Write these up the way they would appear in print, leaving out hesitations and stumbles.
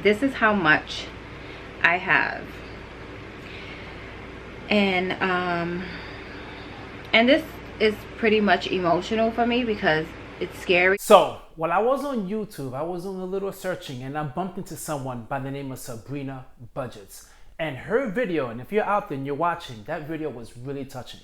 this is how much I have. And this is pretty much emotional for me because it's scary. So while I was on YouTube, I was doing a little searching and I bumped into someone by the name of Sabrina Budgets. And her video, and if you're out there and you're watching, that video was really touching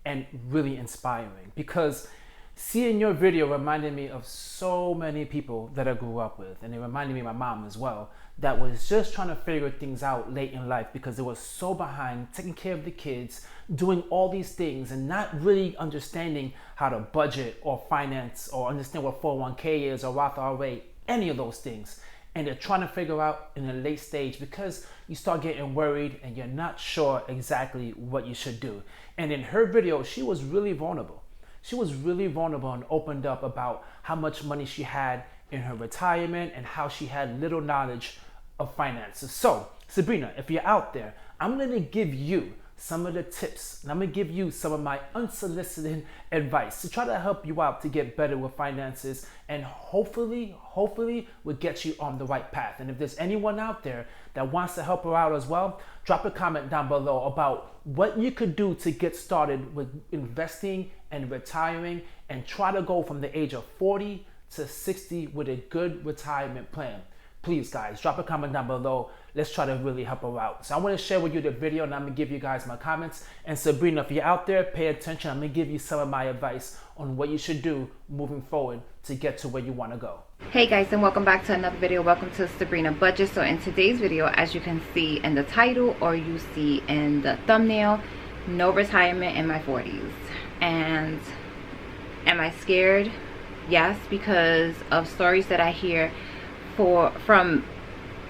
and really inspiring, because seeing your video reminded me of so many people that I grew up with, and it reminded me of my mom as well, that was just trying to figure things out late in life because they were so behind taking care of the kids, doing all these things and not really understanding how to budget or finance or understand what 401k is or Roth IRA, any of those things. And they're trying to figure out in a late stage because you start getting worried and you're not sure exactly what you should do. And in her video, she was really vulnerable. She was really vulnerable and opened up about how much money she had in her retirement and how she had little knowledge of finances. So, Sabrina, if you're out there, I'm going to give you some of the tips and I'm going to give you some of my unsolicited advice to try to help you out to get better with finances, and hopefully will get you on the right path. And if there's anyone out there that wants to help her out as well, drop a comment down below about what you could do to get started with investing and retiring and try to go from the age of 40 to 60 with a good retirement plan. Please guys, drop a comment down below. Let's try to really help her out. So I want to share with you the video and I'm going to give you guys my comments. And Sabrina, if you're out there, pay attention. I'm going to give you some of my advice on what you should do moving forward to get to where you want to go. Hey guys, and welcome back to another video. Welcome to Sabrina Budget. So in today's video, as you can see in the title or you see in the thumbnail, no retirement in my 40s. And am I scared? Yes, because of stories that I hear from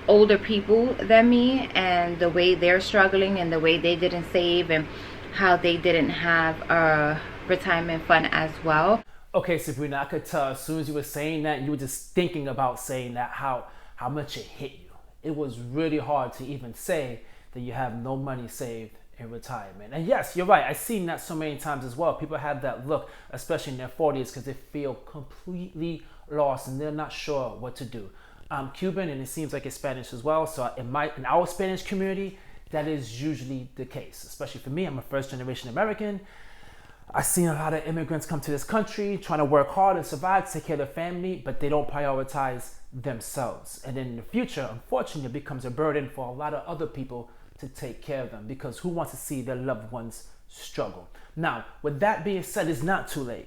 older people than me, and the way they're struggling and the way they didn't save and how they didn't have a retirement fund as well. Okay, Sabrina, I could tell as soon as you were saying that, you were just thinking about saying that, how much it hit you. It was really hard to even say that you have no money saved in retirement. And yes, you're right. I've seen that so many times as well. People have that look, especially in their 40s, because they feel completely lost and they're not sure what to do. I'm Cuban and it seems like it's Spanish as well. So in our Spanish community, that is usually the case. Especially for me, I'm a first generation American. I've seen a lot of immigrants come to this country trying to work hard and survive, take care of their family, but they don't prioritize themselves. And in the future, unfortunately, it becomes a burden for a lot of other people to take care of them, because who wants to see their loved ones struggle? Now, with that being said, it's not too late.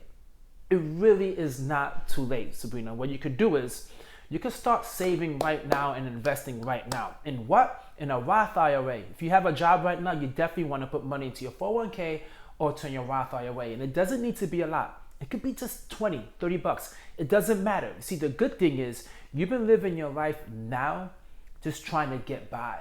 It really is not too late, Sabrina. What you could do is you can start saving right now and investing right now. In what? In a Roth IRA. If you have a job right now, you definitely want to put money into your 401k or to your Roth IRA. And it doesn't need to be a lot. It could be just 20, 30 bucks. It doesn't matter. See, the good thing is you've been living your life now just trying to get by.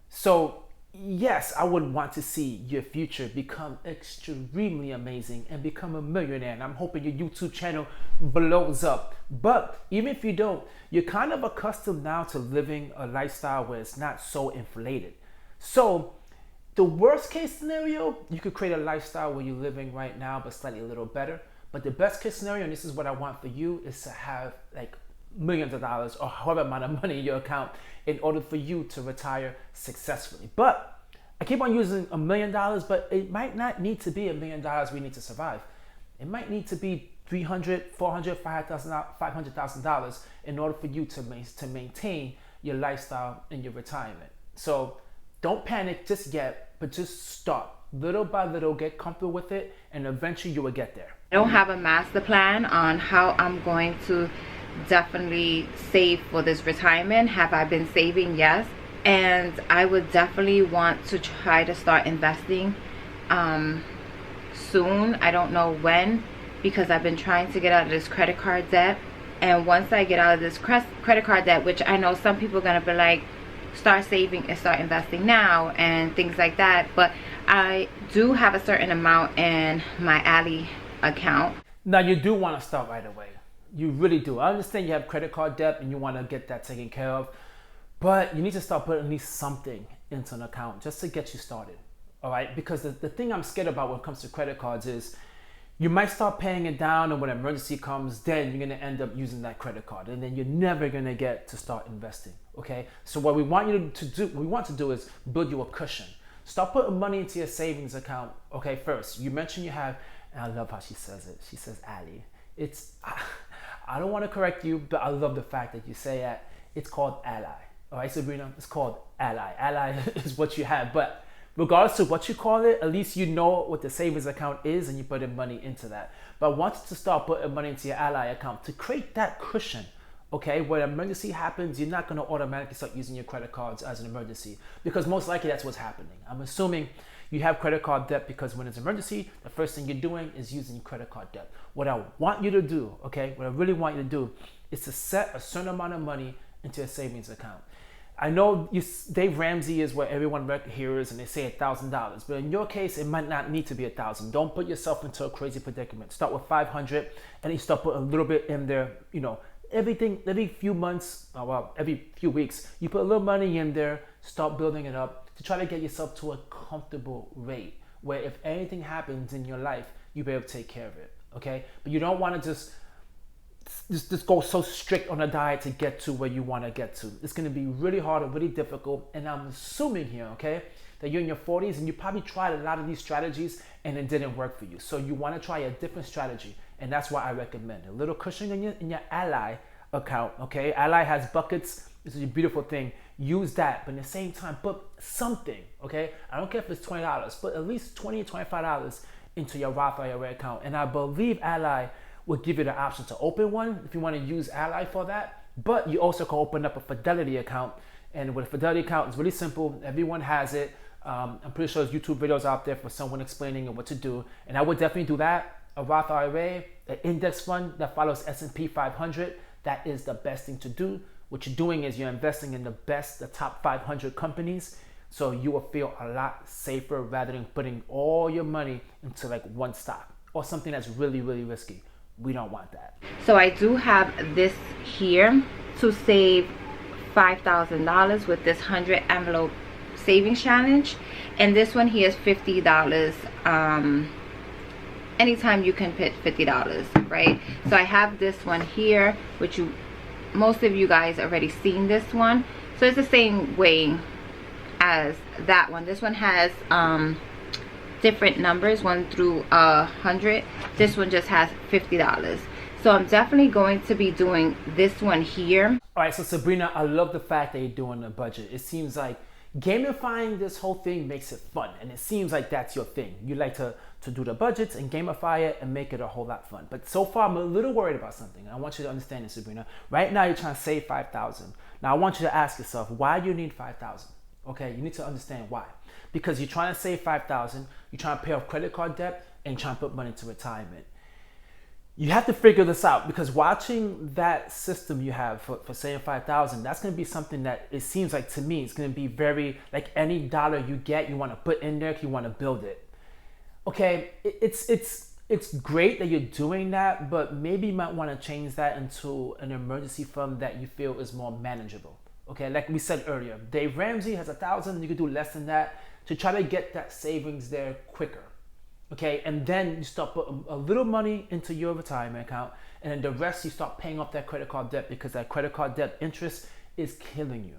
So yes, I would want to see your future become extremely amazing and become a millionaire. And I'm hoping your YouTube channel blows up. But even if you don't, you're kind of accustomed now to living a lifestyle where it's not so inflated. So the worst case scenario, you could create a lifestyle where you're living right now, but slightly a little better. But the best case scenario, and this is what I want for you, is to have like millions of dollars or however amount of money in your account in order for you to retire successfully. But I keep on using $1 million, but it might not need to be $1 million we need to survive. It might need to be $300,000, $400,000, $500,000 in order for you to maintain your lifestyle in your retirement. So don't panic just yet, but just start little by little, get comfortable with it, and eventually you will get there. I don't have a master plan on how I'm going to definitely save for this retirement. Have I been saving? Yes. And I would definitely want to try to start investing soon. I don't know when, because I've been trying to get out of this credit card debt. And once I get out of this credit card debt, which I know some people are going to be like, start saving and start investing now and things like that. But I do have a certain amount in my Ally account. Now you do want to start right away. You really do. I understand you have credit card debt and you want to get that taken care of, but you need to start putting at least something into an account just to get you started. All right? Because the thing I'm scared about when it comes to credit cards is you might start paying it down, and when emergency comes, then you're gonna end up using that credit card, and then you're never gonna get to start investing. Okay, so what we want you to do, what we want to do is build you a cushion. Start putting money into your savings account. Okay, first you mentioned you have, and I love how she says it. She says Ali. It's I don't want to correct you, but I love the fact that you say that. It's called Ally. All right, Sabrina, it's called Ally. Ally is what you have, but regardless of what you call it, at least you know what the savings account is and you put in money into that. But I want you to start putting money into your Ally account to create that cushion. Okay, when an emergency happens, you're not going to automatically start using your credit cards as an emergency, because most likely that's what's happening. I'm assuming you have credit card debt because when it's an emergency, the first thing you're doing is using your credit card debt. What I want you to do, okay, what I really want you to do is to set a certain amount of money into a savings account. I know Dave Ramsey is what everyone hears and they say $1,000, but in your case, it might not need to be 1,000. Don't put yourself into a crazy predicament. Start with 500 and you start putting a little bit in there, you know, every few months, every few weeks, you put a little money in there, start building it up to try to get yourself to a comfortable rate where if anything happens in your life, you'll be able to take care of it, okay? But you don't want to just go so strict on a diet to get to where you want to get to. It's going to be really hard and really difficult, and I'm assuming here, okay, that you're in your 40s and you probably tried a lot of these strategies and it didn't work for you. So you want to try a different strategy, and that's why I recommend a little cushion in your Ally account, okay? Ally has buckets. This is a beautiful thing. Use that, but at the same time, put something, okay? I don't care if it's $20, but at least $20 or $25 into your Roth IRA account. And I believe Ally will give you the option to open one if you want to use Ally for that. But you also can open up a Fidelity account. And with a Fidelity account, it's really simple. Everyone has it. I'm pretty sure there's YouTube videos out there for someone explaining what to do. And I would definitely do that. A Roth IRA, an index fund that follows S&P 500, that is the best thing to do. What you're doing is you're investing in the top 500 companies. So you will feel a lot safer rather than putting all your money into like one stock or something that's really, really risky. We don't want that. So I do have this here to save $5,000 with this 100 envelope savings challenge, and this one here is $50. Anytime you can put $50, right? So I have this one here, which most of you guys already seen this one. So it's the same way as that one. This one has different numbers, 1 through 100. This one just has $50. So I'm definitely going to be doing this one here. All right, so Sabrina, I love the fact that you're doing a budget. It seems like gamifying this whole thing makes it fun, and it seems like that's your thing. You like to do the budgets and gamify it and make it a whole lot fun. But so far, I'm a little worried about something. I want you to understand this, Sabrina. Right now, you're trying to save $5,000. Now, I want you to ask yourself, why do you need $5,000? Okay, you need to understand why. Because you're trying to save $5,000, you're trying to pay off credit card debt, and you're trying to put money into retirement. You have to figure this out, because watching that system you have for saving $5,000, that's going to be something that it seems like to me, it's going to be very, like any dollar you get, you want to put in there, you want to build it. Okay, it's great that you're doing that, but maybe you might want to change that into an emergency fund that you feel is more manageable. Okay, like we said earlier, Dave Ramsey has 1,000, you could do less than that to try to get that savings there quicker. Okay, and then you start putting a little money into your retirement account, and then the rest you start paying off that credit card debt, because that credit card debt interest is killing you.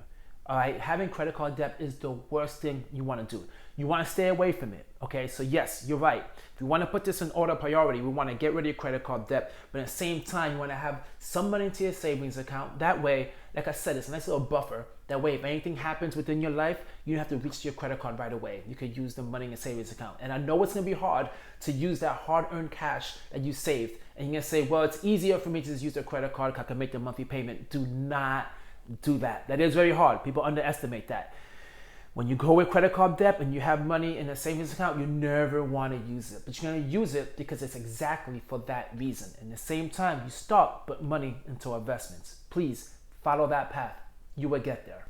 All right, having credit card debt is the worst thing you want to do. You want to stay away from it. Okay, so yes, you're right. If you want to put this in order of priority, we want to get rid of your credit card debt, but at the same time, you want to have some money into your savings account. That way, like I said, it's a nice little buffer. That way, if anything happens within your life, you don't have to reach to your credit card right away. You could use the money in your savings account. And I know it's going to be hard to use that hard-earned cash that you saved. And you're going to say, well, it's easier for me to just use a credit card because I can make the monthly payment. Do not do that. That is very hard. People underestimate that. When you go with credit card debt and you have money in a savings account, you never want to use it. But you're going to use it because it's exactly for that reason. And at the same time, you start put money into investments. Please follow that path. You will get there.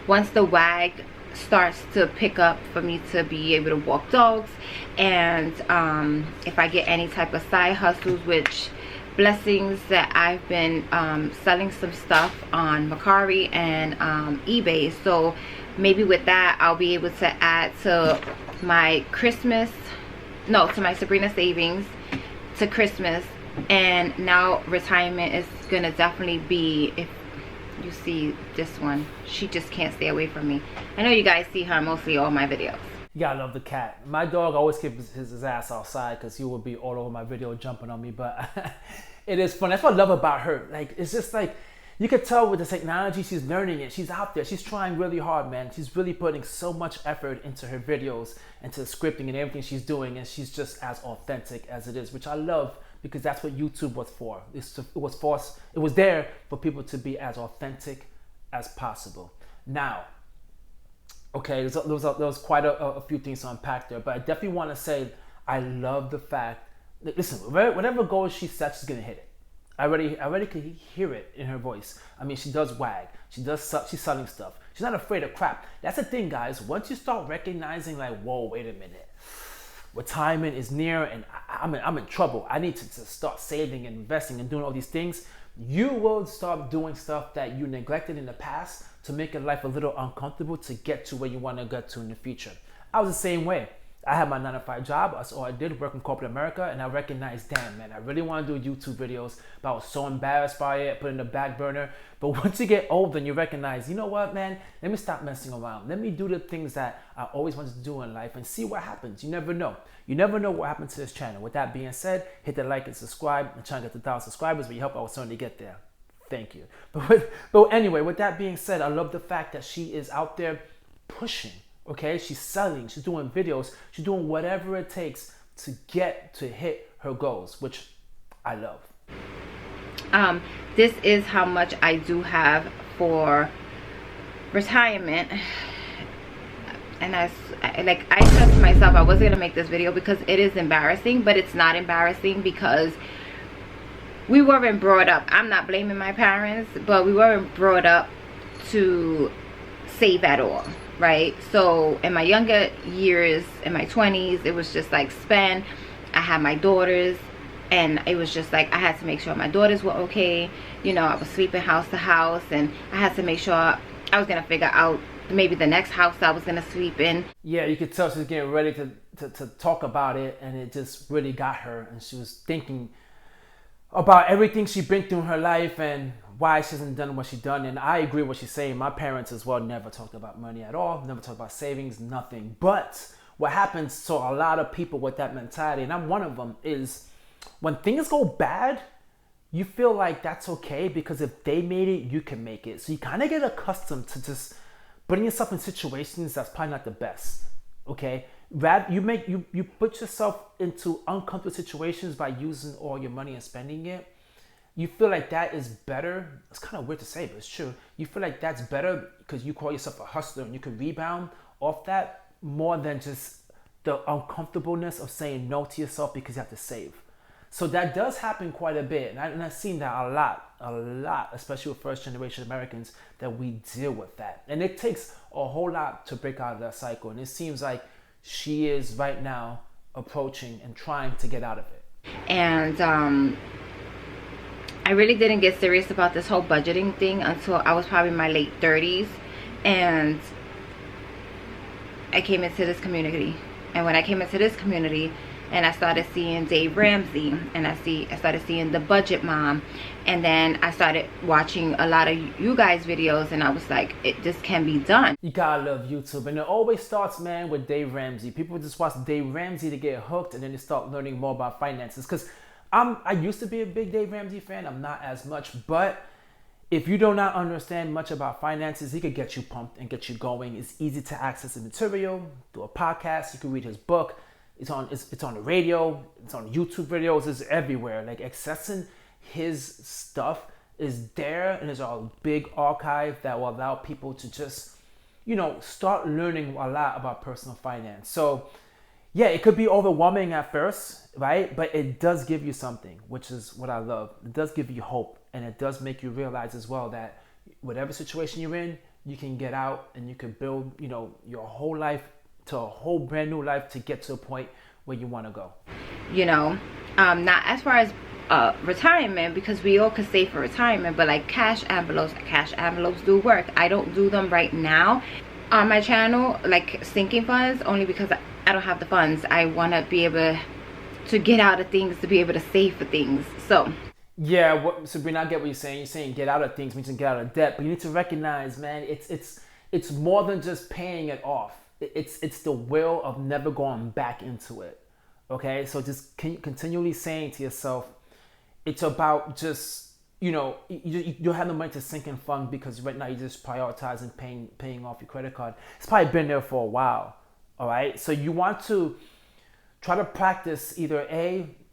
Once the WAG starts to pick up for me to be able to walk dogs, and if I get any type of side hustles, which blessings that I've been selling some stuff on Mercari and eBay, so maybe with that I'll be able to add to my Christmas no, to my Sabrina savings, to Christmas, and now retirement is gonna definitely be, if you see this one, she just can't stay away from me. I know you guys see her mostly all my videos. You gotta love the cat. My dog always keeps his ass outside because he would be all over my video jumping on me. But it is fun. That's what I love about her. Like, it's just like, you can tell with the technology, she's learning it. She's out there. She's trying really hard, man. She's really putting so much effort into her videos, into scripting and everything she's doing. And she's just as authentic as it is, which I love, because that's what YouTube was for. It was there for people to be as authentic as possible. Now, okay, there was quite a few things to unpack there, but I definitely want to say I love the fact that, listen, whatever goal she sets, she's gonna hit it. I already could hear it in her voice. I mean, she does wag. She's selling stuff. She's not afraid of crap. That's the thing, guys. Once you start recognizing, like, whoa, wait a minute, retirement is near, and I'm in trouble. I need to start saving and investing and doing all these things. You will start doing stuff that you neglected in the past to make your life a little uncomfortable to get to where you want to get to in the future. I was the same way. I had my 9-to-5 job. That's all I did, work in corporate America, and I recognized, damn, man, I really want to do YouTube videos, but I was so embarrassed by it, put it in the back burner. But once you get older and you recognize, you know what, man, let me stop messing around. Let me do the things that I always wanted to do in life and see what happens. You never know. You never know what happens to this channel. With that being said, hit the like and subscribe. I'm trying to get to 1,000 subscribers, but you help, I will certainly get there. Thank you. But anyway, with that being said, I love the fact that she is out there pushing. Okay, she's selling, she's doing videos, she's doing whatever it takes to hit her goals, which I love. This is how much I do have for retirement. And I said to myself I wasn't gonna make this video because it is embarrassing, but it's not embarrassing because we weren't brought up, I'm not blaming my parents, but we weren't brought up to save at all, right? So in my younger years, in my 20s, it was just like spend. I had my daughters, and it was just like I had to make sure my daughters were okay. You know, I was sleeping house to house, and I had to make sure I was gonna figure out maybe the next house I was gonna sleep in. Yeah, you could tell she was getting ready to talk about it, and it just really got her, and she was thinking about everything she's been through in her life and why she hasn't done what she's done. And I agree with what she's saying. My parents as well never talked about money at all, never talked about savings, nothing. But what happens to a lot of people with that mentality, and I'm one of them, is when things go bad, you feel like that's okay because if they made it, you can make it. So you kind of get accustomed to just putting yourself in situations that's probably not the best. Okay, you put yourself into uncomfortable situations by using all your money and spending it. You feel like that is better. It's kind of weird to say, but it's true. You feel like that's better because you call yourself a hustler and you can rebound off that more than just the uncomfortableness of saying no to yourself because you have to save. So that does happen quite a bit, and I've seen that a lot, especially with first generation Americans, that we deal with that. And it takes a whole lot to break out of that cycle, and it seems like she is right now approaching and trying to get out of it. And I really didn't get serious about this whole budgeting thing until I was probably in my late 30s, and I came into this community. And when I came into this community, and I started seeing Dave Ramsey, and I started seeing the Budget Mom, and then I started watching a lot of you guys videos, and I was like, this can be done. You gotta love YouTube, and it always starts, man, with Dave Ramsey. People just watch Dave Ramsey to get hooked, and then they start learning more about finances. Because I used to be a big Dave Ramsey fan. I'm not as much, but if you do not understand much about finances, he could get you pumped and get you going. It's easy to access the material through a podcast. You can read his book. It's on the radio, it's on YouTube videos, it's everywhere. Like, accessing his stuff is there, and there's a big archive that will allow people to just, you know, start learning a lot about personal finance. So yeah, it could be overwhelming at first, right? But it does give you something, which is what I love. It does give you hope, and it does make you realize as well that whatever situation you're in, you can get out and you can build, you know, your whole life to a whole brand new life to get to a point where you want to go. You know, not as far as retirement, because we all could save for retirement, but like cash envelopes do work. I don't do them right now. on my channel, like sinking funds, only because I don't have the funds. I want to be able to get out of things, to be able to save for things. So Yeah, Sabrina, I get what you're saying. You're saying get out of things means to get out of debt, but you need to recognize, man, it's more than just paying it off. It's the will of never going back into it. Okay, so just continually saying to yourself, it's about just you don't have the money to sink in fund because right now you're just prioritizing paying off your credit card. It's probably been there for a while. All right, so you want to try to practice either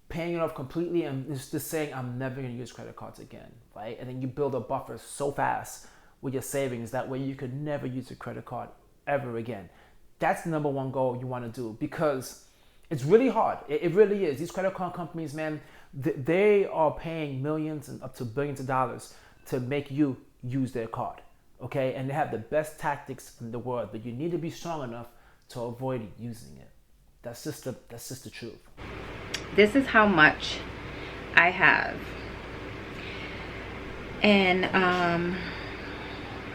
paying it off completely and just saying I'm never going to use credit cards again, right? And then you build a buffer so fast with your savings that way you could never use a credit card ever again. That's the number one goal you want to do because it's really hard. It really is. These credit card companies, man, they are paying millions and up to billions of dollars to make you use their card, okay? And they have the best tactics in the world, but you need to be strong enough to avoid using it. That's just the truth. this is how much I have. And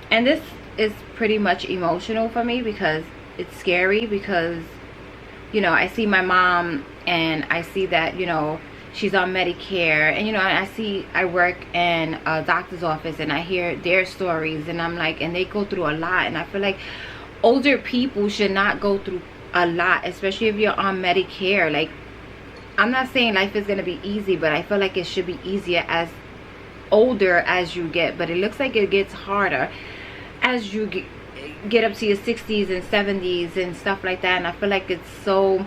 this is pretty much emotional for me because it's scary, because I see my mom and I see that she's on Medicare, and I work in a doctor's office and I hear their stories, and I'm like, and they go through a lot, and I feel like older people should not go through a lot, especially if you're on Medicare. Like, I'm not saying life is going to be easy, but I feel like it should be easier as older as you get, but it looks like it gets harder as you get up to your 60s and 70s and stuff like that. And I feel like it's so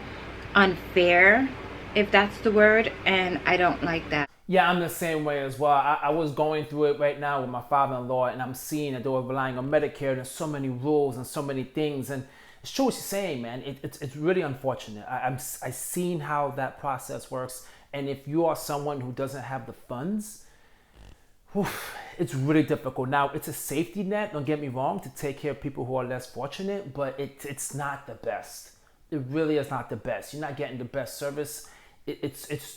unfair, if that's the word, and I don't like that. Yeah, I'm the same way as well. I was going through it right now with my father-in-law, and I'm seeing that they were relying on Medicare. There's so many rules and so many things, and it's true what you're saying, man. It's really unfortunate. I've seen how that process works, and if you are someone who doesn't have the funds, it's really difficult. Now, it's a safety net, don't get me wrong, to take care of people who are less fortunate, but it's not the best. It really is not the best. You're not getting the best service.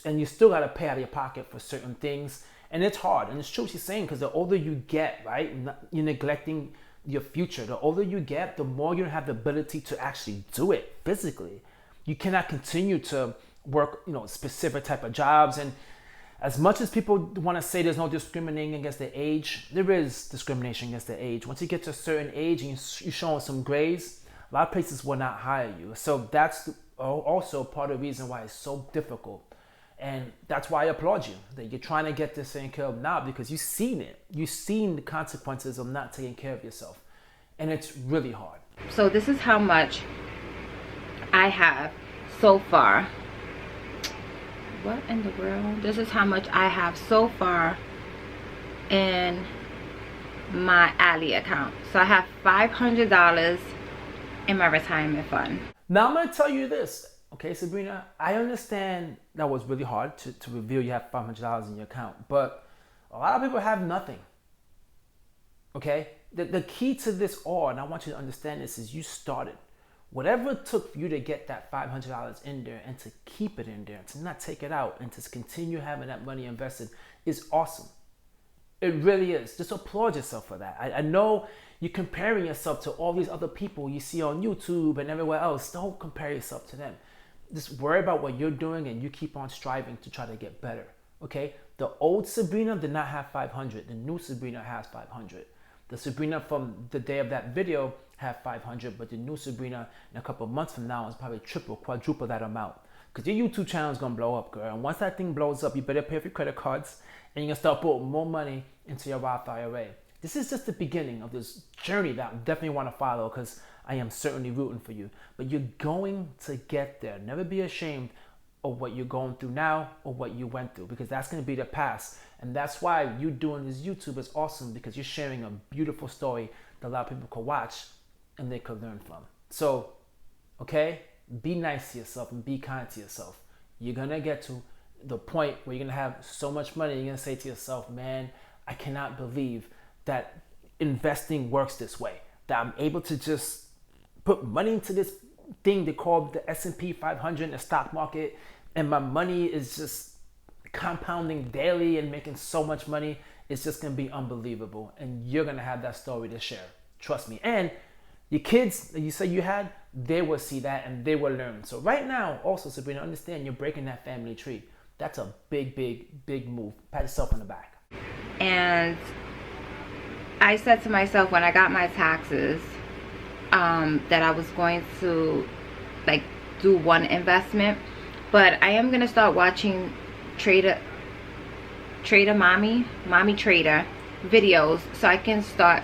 And you still got to pay out of your pocket for certain things, and it's hard. And it's true what you're saying, because the older you get, right, you're neglecting your future. The older you get, the more you have the ability to actually do it physically. You cannot continue to work, specific type of jobs. And as much as people want to say there's no discriminating against their age, there is discrimination against their age. Once you get to a certain age and you're showing some grays, a lot of places will not hire you. So that's also part of the reason why it's so difficult. And that's why I applaud you, that you're trying to get this taken care of now, because you've seen it. You've seen the consequences of not taking care of yourself. And it's really hard. So this is how much I have so far. What in the world? This is how much I have so far in my Ally account. So I have $500 in my retirement fund. Now I'm going to tell you this. Okay, Sabrina, I understand that was really hard to reveal you have $500 in your account, but a lot of people have nothing. Okay? The key to this all, and I want you to understand this, is you started. Whatever it took for you to get that $500 in there and to keep it in there, and to not take it out, and to continue having that money invested is awesome. It really is. Just applaud yourself for that. I know you're comparing yourself to all these other people you see on YouTube and everywhere else. Don't compare yourself to them. Just worry about what you're doing, and you keep on striving to try to get better. Okay? The old Sabrina did not have 500. The new Sabrina has 500. The Sabrina from the day of that video had 500, but the new Sabrina in a couple of months from now is probably triple, quadruple that amount. Because your YouTube channel is going to blow up, girl. And once that thing blows up, you better pay for your credit cards, and you're going to start putting more money into your Roth IRA. This is just the beginning of this journey that I definitely want to follow, because I am certainly rooting for you. But you're going to get there. Never be ashamed of what you're going through now or what you went through, because that's going to be the past. And that's why you doing this YouTube is awesome, because you're sharing a beautiful story that a lot of people could watch and they could learn from. So, okay, be nice to yourself and be kind to yourself. You're going to get to the point where you're going to have so much money, you're going to say to yourself, man, I cannot believe that investing works this way, that I'm able to just put money into this thing they call the S&P 500 in the stock market, and my money is just compounding daily and making so much money. It's just going to be unbelievable, and you're going to have that story to share. Trust me. And Your kids that you say you had, they will see that and they will learn. So right now, also, Sabrina, understand you're breaking that family tree. That's a big, big, big move. Pat yourself on the back. And I said to myself when I got my taxes that I was going to like do one investment, but I am gonna start watching Trader Mommy Trader videos so I can start,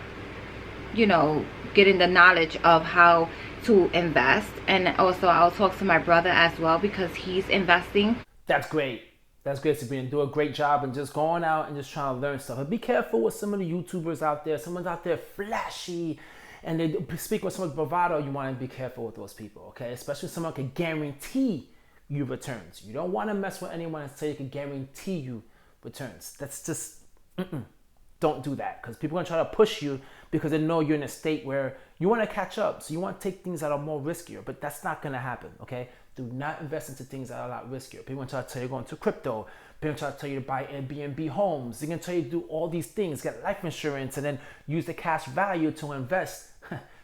you know, getting the knowledge of how to invest. And also I'll talk to my brother as well because he's investing. That's great. That's great, Sabrina. Do a great job and just going out and just trying to learn stuff. And be careful with some of the YouTubers out there. Someone's out there flashy and they speak with so much bravado. You want to be careful with those people, okay? Especially someone can guarantee you returns. You don't want to mess with anyone and say you can guarantee you returns. That's just, don't do that, because people are going to try to push you because they know you're in a state where you want to catch up. So you want to take things that are more riskier, but that's not going to happen, okay? Do not invest into things that are a lot riskier. People are going to try to tell you to go into crypto. People are going to try to tell you to buy Airbnb homes. They're going to tell you to do all these things, get life insurance, and then use the cash value to invest.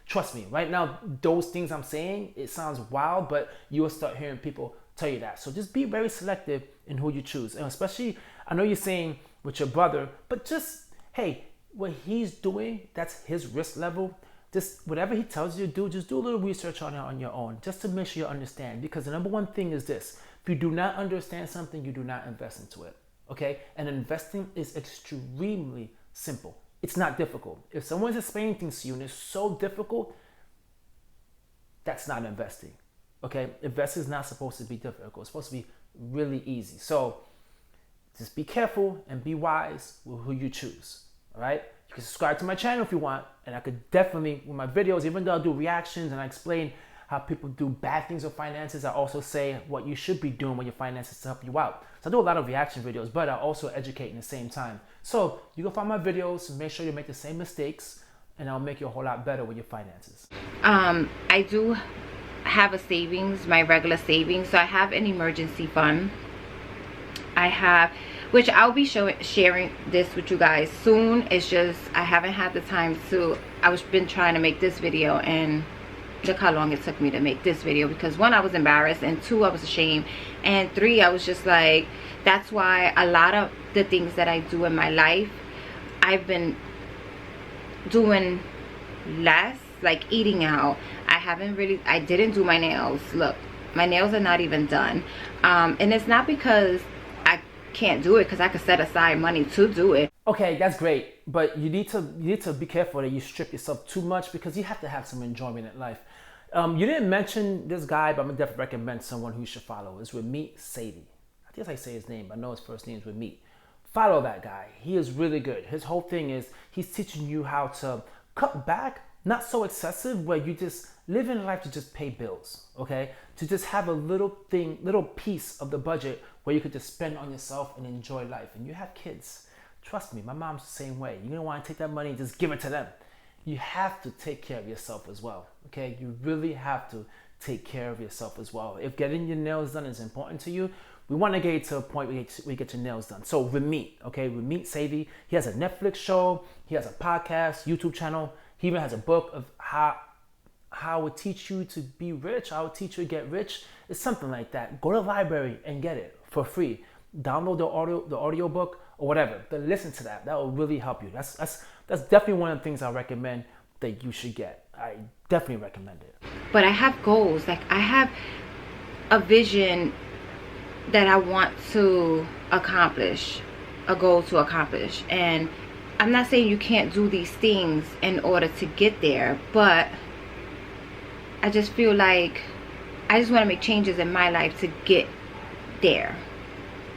Trust me, right now, those things I'm saying, it sounds wild, but you will start hearing people tell you that. So just be very selective in who you choose. And especially, I know you're saying with your brother, but just, hey, what he's doing, that's his risk level. Just whatever he tells you to do, just do a little research on it on your own, just to make sure you understand. Because the number one thing is this: if you do not understand something, you do not invest into it. Okay? And investing is extremely simple. It's not difficult. If someone's explaining things to you and it's so difficult, that's not investing. Okay? Investing is not supposed to be difficult. It's supposed to be really easy. So just be careful and be wise with who you choose. All right? You can subscribe to my channel if you want, and I could definitely, with my videos, even though I do reactions and I explain how people do bad things with finances, I also say what you should be doing with your finances to help you out. So I do a lot of reaction videos, but I also educate in the same time. So you can find my videos, make sure you make the same mistakes, and I'll make you a whole lot better with your finances. I do have a savings, my regular savings. So I have an emergency fund. I have, which I'll be sharing this with you guys soon. It's just I haven't had the time to. Been trying to make this video, and look how long it took me to make this video, because one, I was embarrassed, and two, I was ashamed, and three, I was just like, that's why a lot of the things that I do in my life, I've been doing less, like eating out. I didn't do my nails. Look, my nails are not even done, and it's not because I can't do it, because I could set aside money to do it. Okay, that's great, but you need to be careful that you strip yourself too much, because you have to have some enjoyment in life. You didn't mention this guy, but I'm gonna definitely recommend someone who you should follow. It's Ramit Sethi. I think that's how you say his name, but I know his first name is Ramit. Follow that guy. He is really good. His whole thing is he's teaching you how to cut back, not so excessive, where you just live in life to just pay bills, okay? To just have a little piece of the budget where you could just spend on yourself and enjoy life. And you have kids. Trust me, my mom's the same way. You're gonna want to take that money and just give it to them. You have to take care of yourself as well, okay? You really have to take care of yourself as well. If getting your nails done is important to you, we want to get to a point where you get your nails done. So Ramit, okay? Ramit Sethi, he has a Netflix show, he has a podcast, YouTube channel. He even has a book of how I would teach you to be rich, I would teach you to get rich. It's something like that. Go to the library and get it for free. Download the audio book or whatever. But listen to that. That will really help you. That's definitely one of the things I recommend that you should get. I definitely recommend it. But I have goals. Like, I have a vision that I want to accomplish, a goal to accomplish. And I'm not saying you can't do these things in order to get there, but I just feel like I just want to make changes in my life to get there.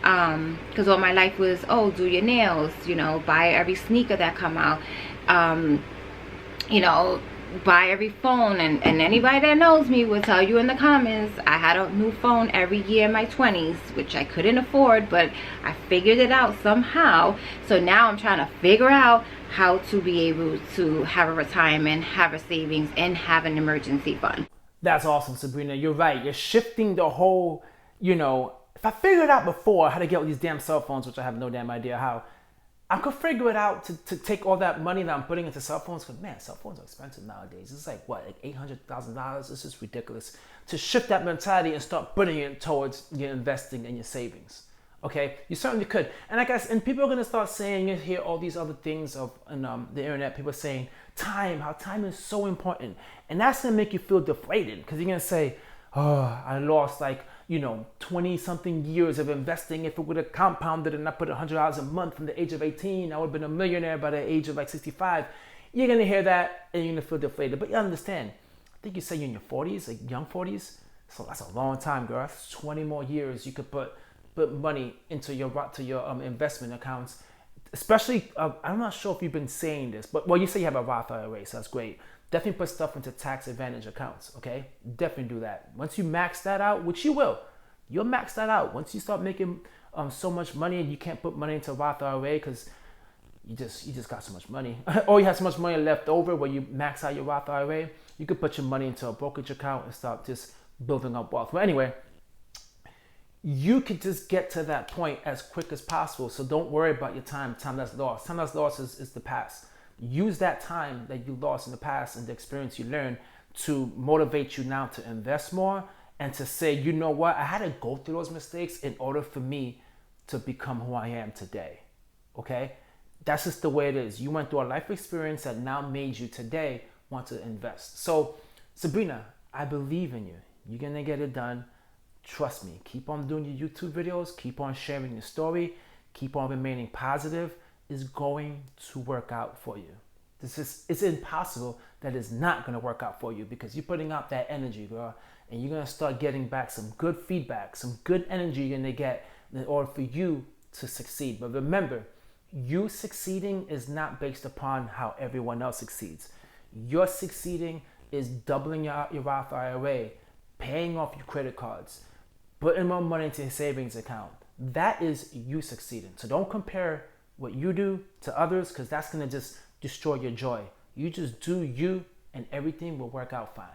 Because all my life was, oh, do your nails, you know, buy every sneaker that come out, you know, buy every phone. And anybody that knows me will tell you in the comments, I had a new phone every year in my 20s, which I couldn't afford, but I figured it out somehow. So now I'm trying to figure out how to be able to have a retirement, have a savings, and have an emergency fund. That's awesome, Sabrina. You're right. You're shifting the whole, you know, if I figured out before how to get with these damn cell phones, which I have no damn idea how, I could figure it out to take all that money that I'm putting into cell phones, because man, cell phones are expensive nowadays. It's like what, like $800,000? This is ridiculous. To shift that mentality and start putting it towards your investing and your savings. Okay, you certainly could. And I guess, and people are gonna start saying, you hear all these other things of on the internet, people saying how time is so important, and that's gonna make you feel deflated, because you're gonna say, oh, I lost like 20 something years of investing. If it would have compounded and I put $100 a month from the age of 18, I would have been a millionaire by the age of like 65. You're gonna hear that and you're gonna feel deflated. But you understand, I think you say you're in your 40s, like young 40s. So that's a long time, girl. That's 20 more years you could put money into your investment accounts. Especially, I'm not sure if you've been saying this, but well, you say you have a Roth IRA, so that's great. Definitely put stuff into tax advantage accounts, okay? Definitely do that. Once you max that out, which you will, you'll max that out. Once you start making so much money and you can't put money into Roth IRA because you just got so much money, or you have so much money left over where you max out your Roth IRA, you could put your money into a brokerage account and start just building up wealth. Well, anyway, you could just get to that point as quick as possible. So don't worry about your time that's lost. Time that's lost is the past. Use that time that you lost in the past and the experience you learned to motivate you now to invest more and to say, you know what, I had to go through those mistakes in order for me to become who I am today. Okay? That's just the way it is. You went through a life experience that now made you today want to invest. So, Sabrina, I believe in you. You're going to get it done. Trust me. Keep on doing your YouTube videos. Keep on sharing your story. Keep on remaining positive. Is going to work out for you. It's impossible that it's not going to work out for you, because you're putting out that energy, girl, and you're going to start getting back some good feedback, some good energy you're going to get in order for you to succeed. But remember, you succeeding is not based upon how everyone else succeeds. Your succeeding is doubling your Roth IRA, paying off your credit cards, putting more money into your savings account. That is you succeeding. So don't compare what you do to others, because that's going to just destroy your joy. You just do you and everything will work out fine.